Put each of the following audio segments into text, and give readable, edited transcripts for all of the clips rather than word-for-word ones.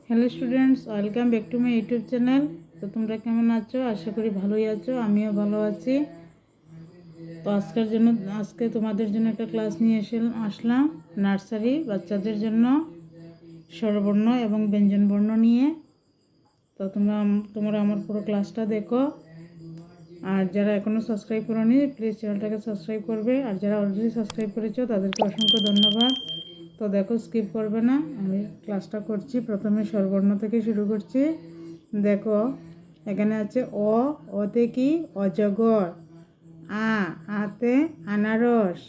Hello students, welcome back to my YouTube channel. তো তোমরা কেমন আছো? আশা করি ভালোই আছো, আমিও ভালো আছি। তো আজকে তোমাদের জন্য একটা ক্লাস নিয়ে আসলাম নার্সারি বাচ্চাদের জন্য স্বরবর্ণ এবং ব্যঞ্জনবর্ণ নিয়ে। তো তোমরা আমার পুরো ক্লাসটা দেখো। আর যারা এখনও সাবস্ক্রাইব করোনি প্লিজ চ্যানেলটাকে সাবস্ক্রাইব করবে, আর যারা অলরেডি সাবস্ক্রাইব করেছো তাদেরকে অসংখ্য ধন্যবাদ। তো দেখো, স্কিপ করবে না, আমি ক্লাসটা করছি। প্রথমে স্বরবর্ণ থেকে শুরু করছি। দেখো, এখানে আছে অ, অতে কি? অজগর। আতে আনারস।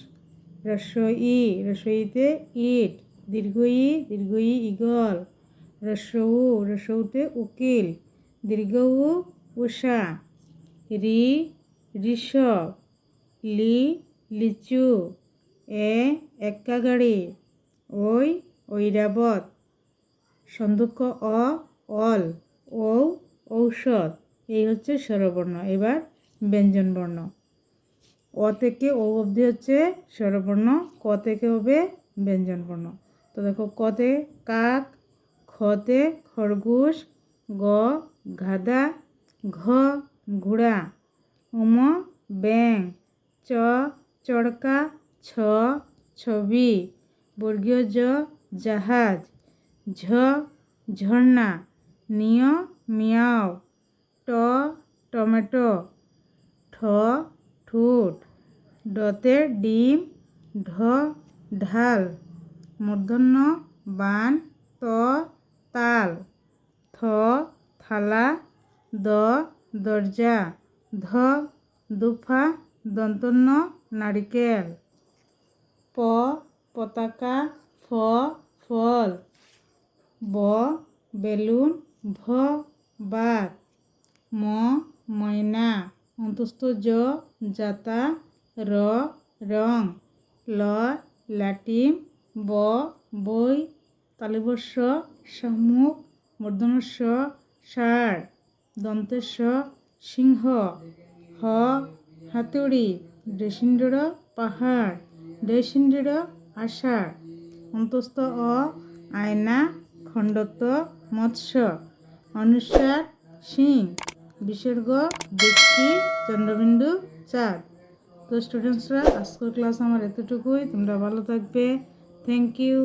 রস্বই, রস্বইতে ইট। দীর্ঘই, দীর্ঘই ইগল। রস্বউ, রস্বউতে উকিল। দীর্ঘ উ, উষা। রি, ঋষভ। লি, লিচু। এক্কা গাড়ি। ওই, ঐরাবত। সন্ধক্ষ অ, অল। ঔ, ঔষধ। এই হচ্ছে স্বরবর্ণ। এবার ব্যঞ্জনবর্ণ। অ থেকে ও অবধি হচ্ছে স্বরবর্ণ, ক থেকে হবে ব্যঞ্জনবর্ণ। তো দেখো, কতে কাক। খতে খরগোশ। গ, গাধা। ঘ, ঘোড়া। উম, ব্যাং। চ, চড়কা। ছ, ছবি। বর্গীয় জ, জাহাজ। ঝ, ঝর্ণা। নিয়, মিয়াও। ট, টমেটো। ঠ, ঠুট। ডতে ডিম। ঢ, ঢাল। মূর্ধন্য বান। ত, তাল। থ, থালা। দ, দরজা। ধ, দুফা। দন্তন্য নারিকেল। প, পতাকা। ফ, ফল। ব, বেলুন। ভ, বাঘ। ম, ময়না। অন্তস্থ জ, জাতা। র, রং। ল, লাটিম। ব, বই। তালব্য শ, শামুক। মূর্ধন্য ষ, ষাঁড়। দন্তের স, সিংহ। হ, হাতুড়ি। ডেশিন্ডর পাহাড়। ডেশিন্ডর আষাঢ়। অন্তস্থ অ, আয়না। খণ্ডত্ব মৎস্য। অনুস্বার সিং। বিসর্গ ব্যক্তি। চন্দ্রবিন্দু চাঁদ। তো স্টুডেন্টসরা, আজকের ক্লাস আমার এতটুকুই। তোমরা ভালো থাকবে। Thank you.